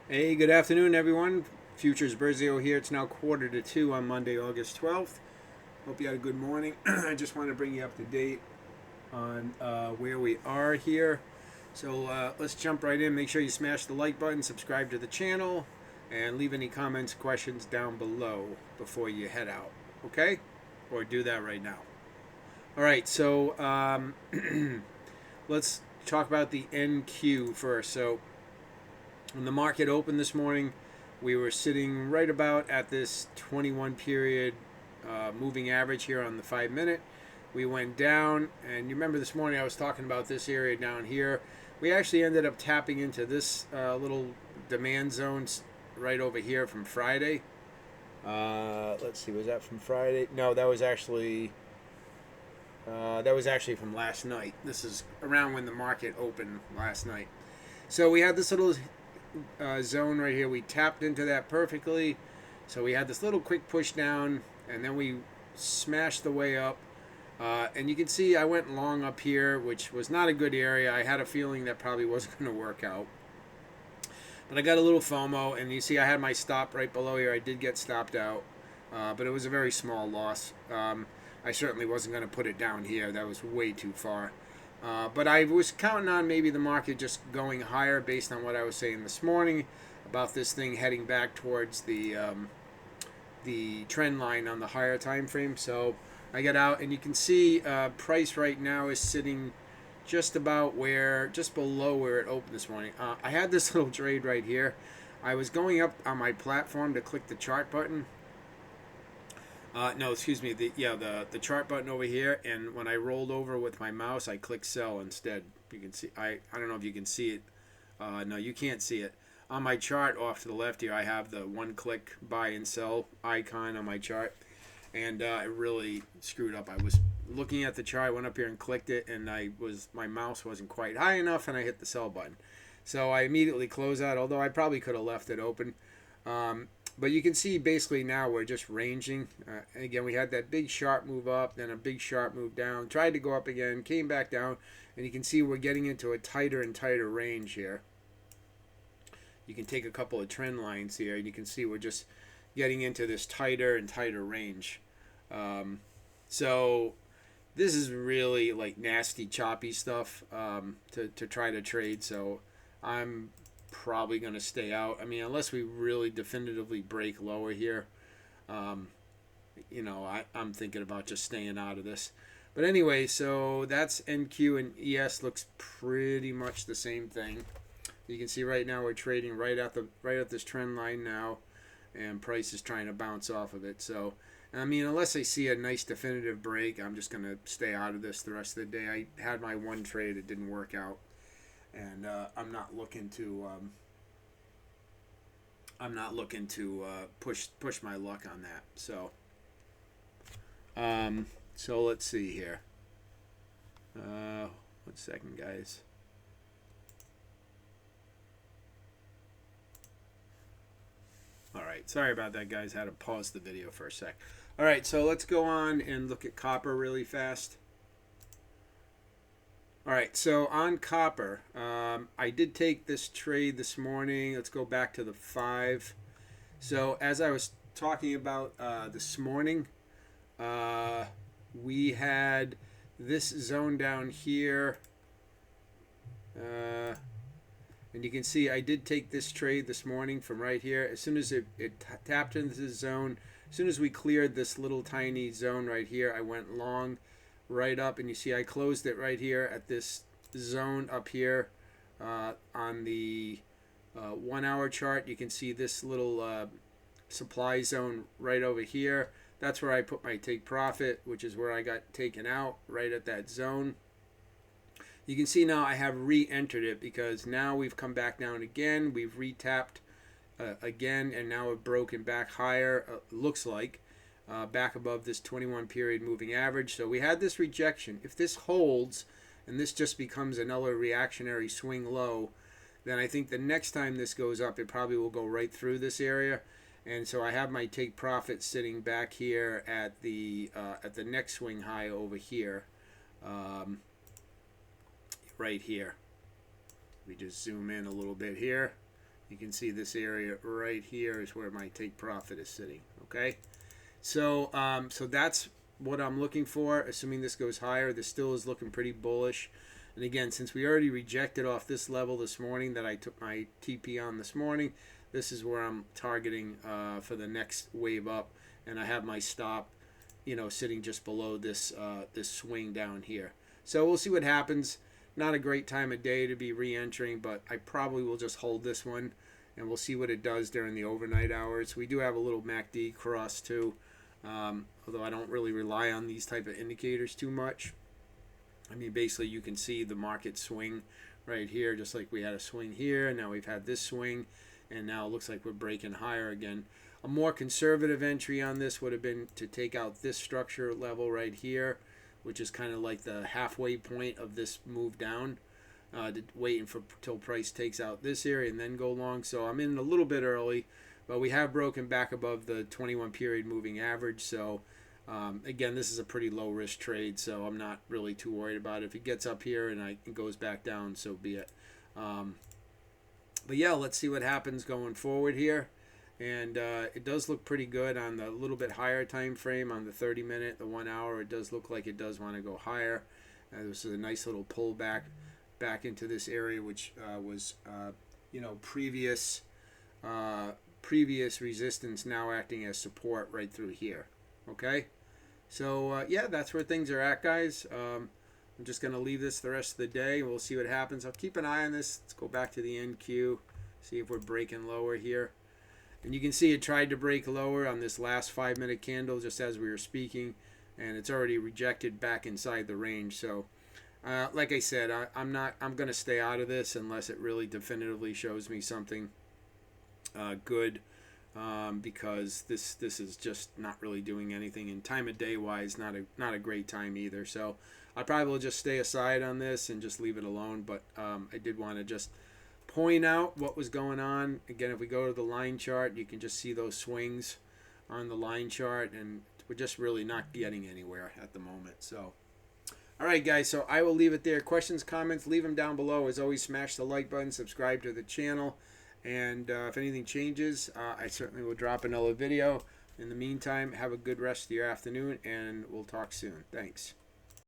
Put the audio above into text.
Hey, good afternoon, everyone. Futures Berzio here. It's now 1:45 on Monday, August 12th. Hope you had a good morning. I just want to bring you up to date on where we are here. So let's jump right in. Make sure you smash the like button, subscribe to the channel, and leave any comments, questions down below before you head out. Okay? Or do that right now. All right, so let's talk about the NQ first. So when the market opened this morning, we were sitting right about at this 21 period moving average here on the 5 minute. We went down, and you remember this morning I was talking about this area down here. We actually ended up tapping into this little demand zone right over here from Friday. Let's see, was that from Friday? No, that was actually from last night. This is around when the market opened last night. So we had this little zone right here. We tapped into that perfectly. So we had this little quick push down, and then we smashed the way up. And you can see I went long up here, which was not a good area. I had a feeling that probably wasn't going to work out. But I got a little FOMO, and you see I had my stop right below here. I did get stopped out, but it was a very small loss. I certainly wasn't going to put it down here. That was way too far. But I was counting on maybe the market just going higher based on what I was saying this morning about this thing heading back towards the trend line on the higher time frame. So I got out, and you can see price right now is sitting just below where it opened this morning. I had this little trade right here. I was going up on my platform to click the chart button. No, excuse me. The chart button over here, and when I rolled over with my mouse, I clicked sell instead. You can see. I don't know if you can see it. No, you can't see it. On my chart off to the left here, I have the one-click buy and sell icon on my chart, and it really screwed up. I was looking at the chart, went up here and clicked it, and my mouse wasn't quite high enough, and I hit the sell button. So I immediately closed out, although I probably could have left it open. But you can see basically now we're just ranging. Again, we had that big sharp move up, then a big sharp move down. Tried to go up again, came back down, and you can see we're getting into a tighter and tighter range here. You can take a couple of trend lines here, and you can see we're just getting into this tighter and tighter range. So this is really like nasty, choppy stuff to try to trade. So I'm probably going to stay out. I mean, unless we really definitively break lower here, um, I'm thinking about just staying out of this. But anyway, so that's NQ, and ES looks pretty much the same thing. You can see right now we're trading right at this trend line now, and price is trying to bounce off of it. So, I mean, unless I see a nice definitive break, I'm just going to stay out of this the rest of the day. I had my one trade, it didn't work out, and I'm not looking to push my luck on that. So let's see here. One second, guys. All right, sorry about that, guys. Had to pause the video for a sec. All right, so let's go on and look at copper really fast. All right, so on copper, I did take this trade this morning. Let's go back to the 5. So as I was talking about this morning, we had this zone down here. And you can see I did take this trade this morning from right here. As soon as it tapped into this zone, as soon as we cleared this little tiny zone right here, I went long right up. And you see I closed it right here at this zone up here on the 1 hour chart. You can see this little supply zone right over here. That's where I put my take profit, which is where I got taken out, right at that zone. You can see now I have re-entered it because now we've come back down again. We've retapped again, and now we've broken back higher, looks like, back above this 21 period moving average. So we had this rejection. If this holds and this just becomes another reactionary swing low, then I think the next time this goes up, it probably will go right through this area. And so I have my take profit sitting back here at the next swing high over here. Right here. We just zoom in a little bit here. You can see this area right here is where my take profit is sitting. Okay, so so that's what I'm looking for. Assuming this goes higher, this still is looking pretty bullish. And again, since we already rejected off this level this morning that I took my TP on this morning, this is where I'm targeting for the next wave up, and I have my stop, you know, sitting just below this this swing down here. So we'll see what happens. Not a great time of day to be re-entering, but I probably will just hold this one, and we'll see what it does during the overnight hours. We do have a little MACD cross too, although I don't really rely on these type of indicators too much. I mean, basically you can see the market swing right here, just like we had a swing here, and now we've had this swing, and now it looks like we're breaking higher again. A more conservative entry on this would have been to take out this structure level right here, which is kind of like the halfway point of this move down, waiting for till price takes out this area and then go long. So I'm in a little bit early, but we have broken back above the 21 period moving average. So again, this is a pretty low risk trade, so I'm not really too worried about it. If it gets up here and it goes back down, so be it. But yeah, let's see what happens going forward here. And it does look pretty good on the little bit higher time frame on the 30-minute, the 1 hour. It does look like it does want to go higher. This is a nice little pullback back into this area, which was you know, previous resistance now acting as support right through here. Okay, so yeah, that's where things are at, guys. I'm just gonna leave this the rest of the day. We'll see what happens. I'll keep an eye on this. Let's go back to the NQ, see if we're breaking lower here. And you can see it tried to break lower on this last 5-minute candle just as we were speaking, and it's already rejected back inside the range. So like I said, I'm going to stay out of this unless it really definitively shows me something good, because this is just not really doing anything, and time of day wise not a great time either. So I probably will just stay aside on this and just leave it alone. But I did want to just point out what was going on. Again, if we go to the line chart, you can just see those swings on the line chart, and we're just really not getting anywhere at the moment. So all right, guys, so I will leave it there. Questions, comments, leave them down below. As always, smash the like button, subscribe to the channel, and if anything changes, I certainly will drop another video. In the meantime, have a good rest of your afternoon, and we'll talk soon. Thanks.